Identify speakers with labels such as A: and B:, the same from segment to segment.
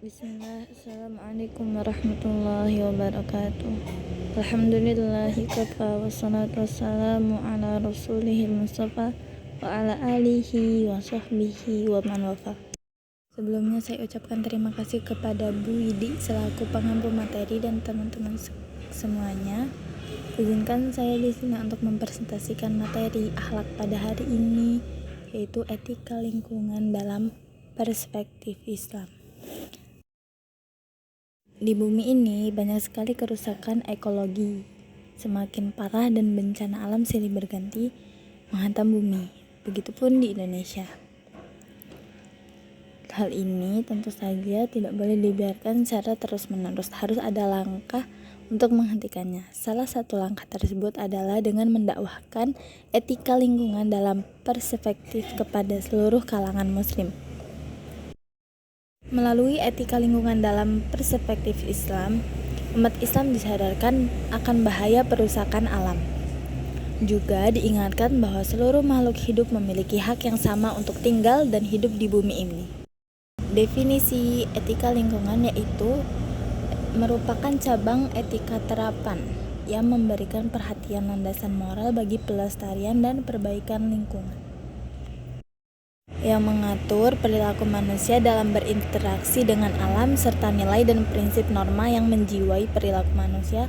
A: Bismillah, Assalamualaikum warahmatullahi wabarakatuh. Alhamdulillahi kafa wassalatu wassalamu ala rasulihil mustafa wa ala alihi wa sahbihi wa man wafa. Sebelumnya saya ucapkan terima kasih kepada Bu Widi selaku pengampu materi dan teman-teman semuanya. Izinkan saya di sini untuk mempresentasikan materi akhlak pada hari ini, yaitu etika lingkungan dalam perspektif Islam. Di bumi ini banyak sekali kerusakan ekologi. Semakin parah dan bencana alam silih berganti menghantam bumi. Begitupun di Indonesia. Hal ini tentu saja tidak boleh dibiarkan secara terus-menerus. Harus ada langkah untuk menghentikannya. Salah satu langkah tersebut adalah dengan mendakwahkan etika lingkungan dalam perspektif kepada seluruh kalangan muslim. Melalui etika lingkungan dalam perspektif Islam, umat Islam disadarkan akan bahaya perusakan alam. Juga diingatkan bahwa seluruh makhluk hidup memiliki hak yang sama untuk tinggal dan hidup di bumi ini. Definisi etika lingkungan yaitu merupakan cabang etika terapan yang memberikan perhatian landasan moral bagi pelestarian dan perbaikan lingkungan, yang mengatur perilaku manusia dalam berinteraksi dengan alam serta nilai dan prinsip norma yang menjiwai perilaku manusia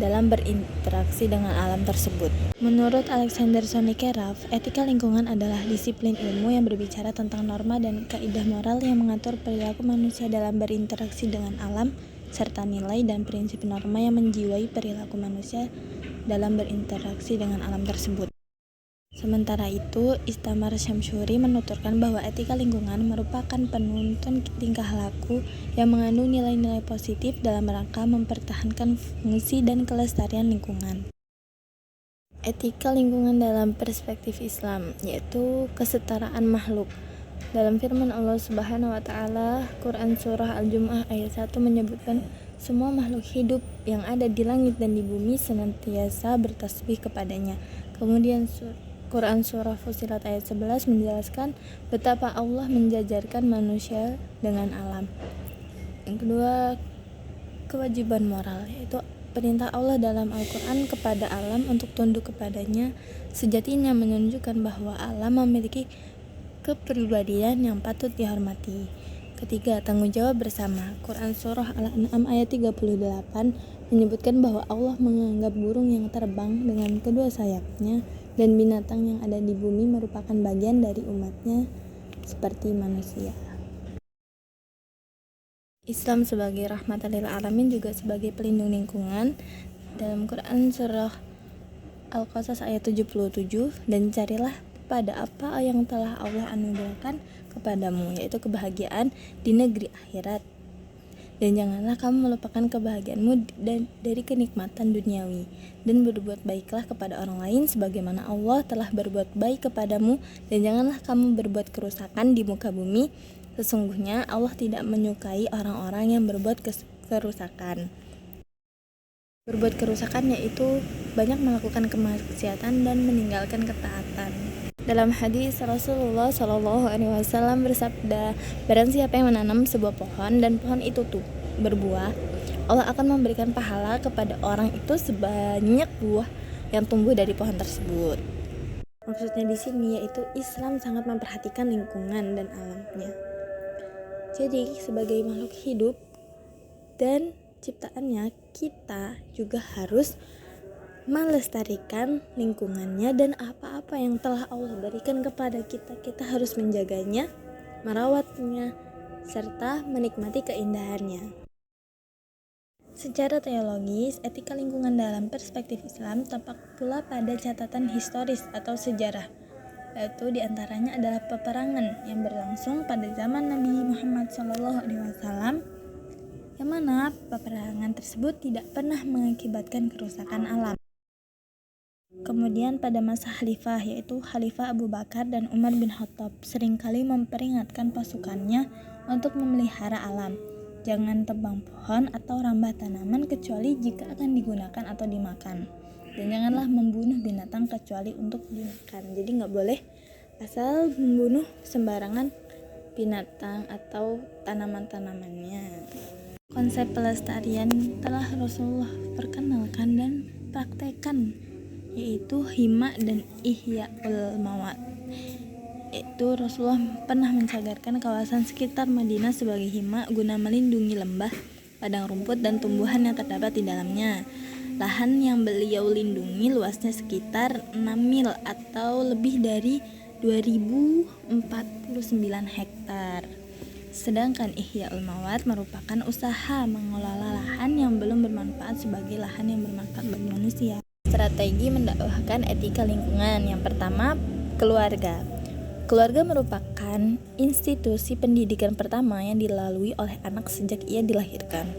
A: dalam berinteraksi dengan alam tersebut. Menurut Alexander Sonikerov, etika lingkungan adalah disiplin ilmu yang berbicara tentang norma dan kaidah moral yang mengatur perilaku manusia dalam berinteraksi dengan alam serta nilai dan prinsip norma yang menjiwai perilaku manusia dalam berinteraksi dengan alam tersebut. Sementara itu, Istamar Syamsuri menuturkan bahwa etika lingkungan merupakan penuntun tingkah laku yang mengandung nilai-nilai positif dalam rangka mempertahankan fungsi dan kelestarian lingkungan. Etika lingkungan dalam perspektif Islam, yaitu kesetaraan makhluk. Dalam firman Allah Subhanahu wa taala, Quran surah Al-Jumu'ah ayat 1 menyebutkan semua makhluk hidup yang ada di langit dan di bumi senantiasa bertasbih kepadanya. Kemudian Quran surah Fussilat ayat 11 menjelaskan betapa Allah menjajarkan manusia dengan alam. Yang kedua, kewajiban moral, yaitu perintah Allah dalam Al-Quran kepada alam untuk tunduk kepadanya sejatinya menunjukkan bahwa alam memiliki kepribadian yang patut dihormati. Ketiga, tanggung jawab bersama. Quran surah Al-An'am ayat 38 menyebutkan bahwa Allah menganggap burung yang terbang dengan kedua sayapnya dan binatang yang ada di bumi merupakan bagian dari umatnya seperti manusia. Islam sebagai rahmatan lil alamin juga sebagai pelindung lingkungan. Dalam Quran surah Al-Qasas ayat 77, dan carilah pada apa yang telah Allah anugerahkan kepadamu, yaitu kebahagiaan di negeri akhirat, dan janganlah kamu melupakan kebahagiaanmu dari kenikmatan duniawi, dan berbuat baiklah kepada orang lain sebagaimana Allah telah berbuat baik kepadamu, dan janganlah kamu berbuat kerusakan di muka bumi. Sesungguhnya Allah tidak menyukai orang-orang yang berbuat kerusakan. Berbuat kerusakan yaitu banyak melakukan kemaksiatan dan meninggalkan ketaatan. Dalam hadis Rasulullah Shallallahu Alaihi Wasallam bersabda, barang siapa yang menanam sebuah pohon dan pohon itu berbuah, Allah akan memberikan pahala kepada orang itu sebanyak buah yang tumbuh dari pohon tersebut. Maksudnya di sini yaitu Islam sangat memperhatikan lingkungan dan alamnya. Jadi sebagai makhluk hidup dan ciptaannya, kita juga harus melestarikan lingkungannya, dan apa-apa yang telah Allah berikan kepada kita, kita harus menjaganya, merawatnya, serta menikmati keindahannya. Secara teologis, etika lingkungan dalam perspektif Islam tampak pula pada catatan historis atau sejarah, yaitu diantaranya adalah peperangan yang berlangsung pada zaman Nabi Muhammad SAW, yang mana peperangan tersebut tidak pernah mengakibatkan kerusakan alam. Kemudian pada masa khalifah, yaitu Khalifah Abu Bakar dan Umar bin Khattab, seringkali memperingatkan pasukannya untuk memelihara alam. Jangan tebang pohon atau rambah tanaman kecuali jika akan digunakan atau dimakan. Dan janganlah membunuh binatang kecuali untuk dimakan. Jadi nggak boleh asal membunuh sembarangan binatang atau tanaman-tanamannya. Konsep pelestarian telah Rasulullah perkenalkan dan praktekkan, yaitu hima dan ihya'ul mawat. Yaitu Rasulullah pernah mencagarkan kawasan sekitar Madinah sebagai hima guna melindungi lembah, padang rumput, dan tumbuhan yang terdapat di dalamnya. Lahan yang beliau lindungi luasnya sekitar 6 mil atau lebih dari 2049 hektar. Sedangkan ihya'ul mawat merupakan usaha mengelola lahan yang belum bermanfaat sebagai lahan yang bermanfaat bagi manusia. Strategi mendakwahkan etika lingkungan. Yang pertama, keluarga. Keluarga merupakan institusi pendidikan pertama yang dilalui oleh anak sejak ia dilahirkan.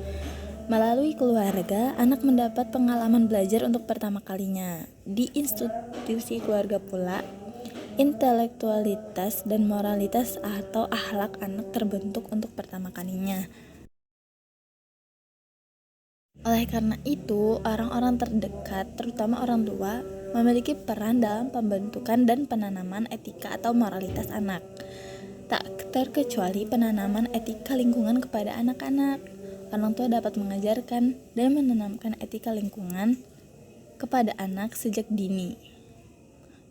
A: Melalui keluarga, anak mendapat pengalaman belajar untuk pertama kalinya. Di institusi keluarga pula, intelektualitas dan moralitas atau akhlak anak terbentuk untuk pertama kalinya. Oleh karena itu, orang-orang terdekat, terutama orang tua, memiliki peran dalam pembentukan dan penanaman etika atau moralitas anak. Tak terkecuali penanaman etika lingkungan kepada anak-anak. Orang tua dapat mengajarkan dan menanamkan etika lingkungan kepada anak sejak dini.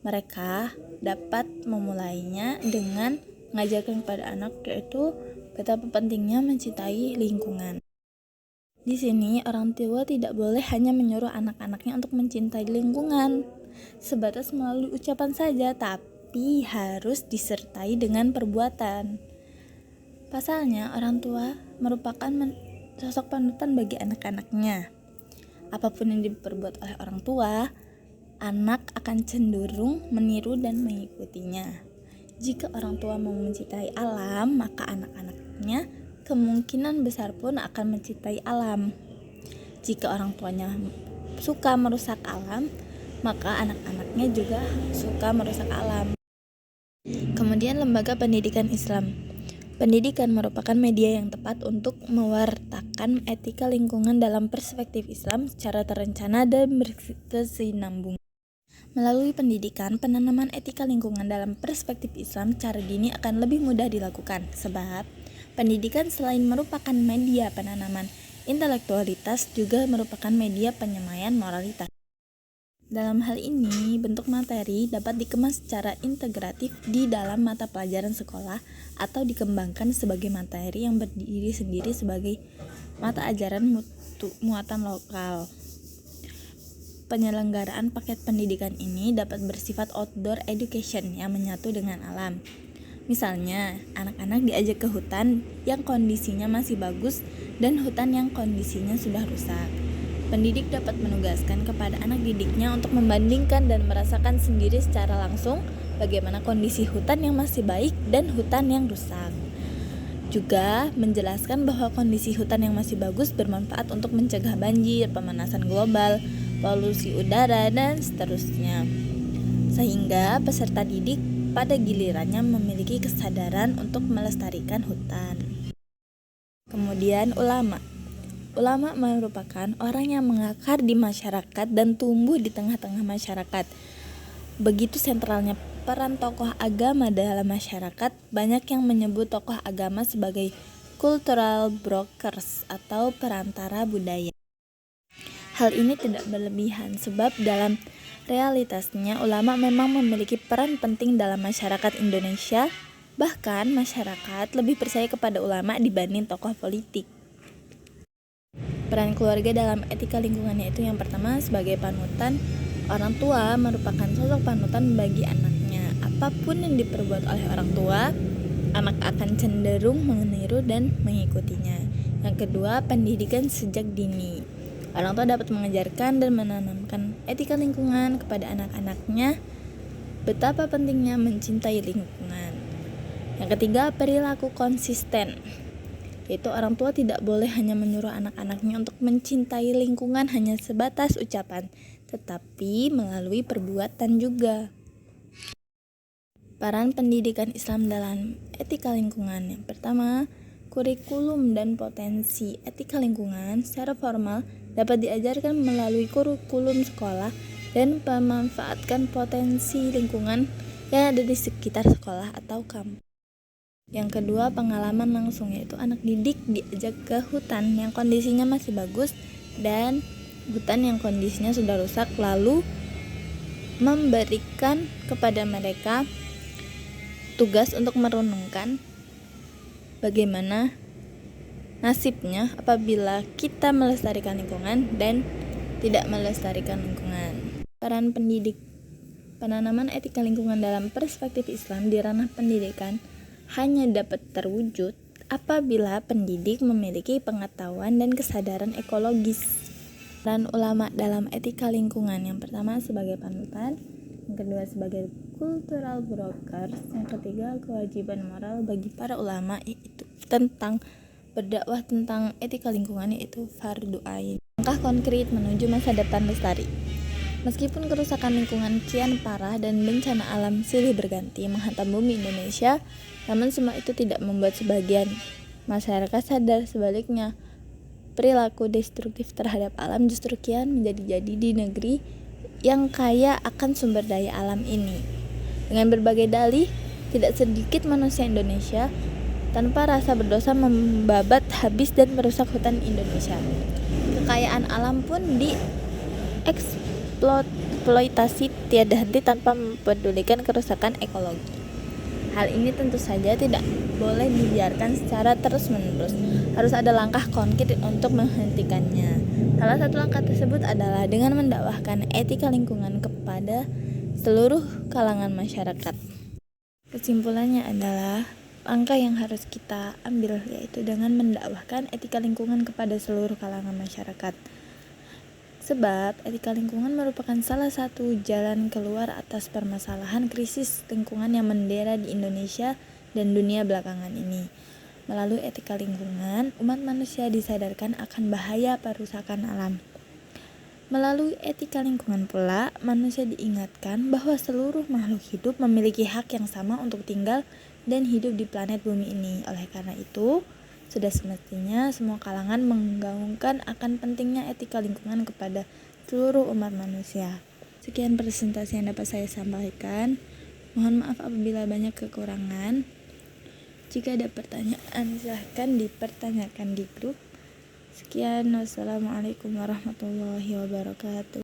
A: Mereka dapat memulainya dengan mengajarkan kepada anak, yaitu betapa pentingnya mencintai lingkungan. Di sini orang tua tidak boleh hanya menyuruh anak-anaknya untuk mencintai lingkungan sebatas melalui ucapan saja, tapi harus disertai dengan perbuatan. Pasalnya, orang tua merupakan sosok panutan bagi anak-anaknya. Apapun yang diperbuat oleh orang tua, anak akan cenderung meniru dan mengikutinya. Jika orang tua mau mencintai alam, maka anak-anaknya kemungkinan besar pun akan mencintai alam. Jika orang tuanya suka merusak alam, maka anak-anaknya juga suka merusak alam. Kemudian lembaga pendidikan Islam. Pendidikan merupakan media yang tepat untuk mewartakan etika lingkungan dalam perspektif Islam secara terencana dan berkesinambungan. Melalui pendidikan, penanaman etika lingkungan dalam perspektif Islam secara dini akan lebih mudah dilakukan, sebab pendidikan selain merupakan media penanaman intelektualitas juga merupakan media penyemaian moralitas. Dalam hal ini, bentuk materi dapat dikemas secara integratif di dalam mata pelajaran sekolah atau dikembangkan sebagai materi yang berdiri sendiri sebagai mata ajaran muatan lokal. Penyelenggaraan paket pendidikan ini dapat bersifat outdoor education yang menyatu dengan alam. Misalnya, anak-anak diajak ke hutan yang kondisinya masih bagus dan hutan yang kondisinya sudah rusak. Pendidik dapat menugaskan kepada anak didiknya untuk membandingkan dan merasakan sendiri secara langsung bagaimana kondisi hutan yang masih baik dan hutan yang rusak. Juga menjelaskan bahwa kondisi hutan yang masih bagus bermanfaat untuk mencegah banjir, pemanasan global, polusi udara, dan seterusnya. Sehingga peserta didik pada gilirannya memiliki kesadaran untuk melestarikan hutan. Kemudian ulama. Ulama merupakan orang yang mengakar di masyarakat dan tumbuh di tengah-tengah masyarakat. Begitu sentralnya peran tokoh agama dalam masyarakat, banyak yang menyebut tokoh agama sebagai cultural brokers atau perantara budaya. Hal ini tidak berlebihan sebab dalam realitasnya ulama memang memiliki peran penting dalam masyarakat Indonesia. Bahkan masyarakat lebih percaya kepada ulama dibanding tokoh politik. Peran keluarga dalam etika lingkungan yaitu yang pertama sebagai panutan. Orang tua merupakan sosok panutan bagi anaknya. Apapun yang diperbuat oleh orang tua, anak akan cenderung meniru dan mengikutinya. Yang kedua, pendidikan sejak dini. Orang tua dapat mengajarkan dan menanamkan etika lingkungan kepada anak-anaknya, betapa pentingnya mencintai lingkungan. Yang ketiga, perilaku konsisten. Yaitu orang tua tidak boleh hanya menyuruh anak-anaknya untuk mencintai lingkungan hanya sebatas ucapan, tetapi melalui perbuatan juga. Peran pendidikan Islam dalam etika lingkungan. Yang pertama, kurikulum dan potensi etika lingkungan secara formal dapat diajarkan melalui kurikulum sekolah dan memanfaatkan potensi lingkungan yang ada di sekitar sekolah atau kampus. Yang kedua, pengalaman langsung, yaitu anak didik diajak ke hutan yang kondisinya masih bagus dan hutan yang kondisinya sudah rusak, lalu memberikan kepada mereka tugas untuk merenungkan bagaimana nasibnya apabila kita melestarikan lingkungan dan tidak melestarikan lingkungan. Peran pendidik. Penanaman etika lingkungan dalam perspektif Islam di ranah pendidikan hanya dapat terwujud apabila pendidik memiliki pengetahuan dan kesadaran ekologis. Peran ulama dalam etika lingkungan, yang pertama sebagai panutan, yang kedua sebagai cultural brokers, yang ketiga kewajiban moral bagi para ulama yaitu tentang berdakwah tentang etika lingkungan, yaitu fardu ain. Langkah konkret menuju masa depan lestari. Meskipun kerusakan lingkungan kian parah dan bencana alam silih berganti menghantam bumi Indonesia, namun semua itu tidak membuat sebagian masyarakat sadar. Sebaliknya, perilaku destruktif terhadap alam justru kian menjadi-jadi di negeri yang kaya akan sumber daya alam ini. Dengan berbagai dalih, tidak sedikit manusia Indonesia tanpa rasa berdosa membabat habis dan merusak hutan Indonesia. Kekayaan alam pun dieksploitasi tiada henti tanpa mempedulikan kerusakan ekologi. Hal ini tentu saja tidak boleh dibiarkan secara terus-menerus. Harus ada langkah konkret untuk menghentikannya. Salah satu langkah tersebut adalah dengan mendakwahkan etika lingkungan kepada seluruh kalangan masyarakat. Kesimpulannya adalah langkah yang harus kita ambil yaitu dengan mendakwahkan etika lingkungan kepada seluruh kalangan masyarakat. Sebab etika lingkungan merupakan salah satu jalan keluar atas permasalahan krisis lingkungan yang mendera di Indonesia dan dunia belakangan ini. Melalui etika lingkungan, umat manusia disadarkan akan bahaya perusakan alam. Melalui etika lingkungan pula, manusia diingatkan bahwa seluruh makhluk hidup memiliki hak yang sama untuk tinggal dan hidup di planet bumi ini. Oleh karena itu, sudah semestinya semua kalangan menggaungkan akan pentingnya etika lingkungan kepada seluruh umat manusia. Sekian presentasi yang dapat saya sampaikan. Mohon maaf apabila banyak kekurangan. Jika ada pertanyaan, silahkan dipertanyakan di grup. Sekian, wassalamualaikum warahmatullahi wabarakatuh.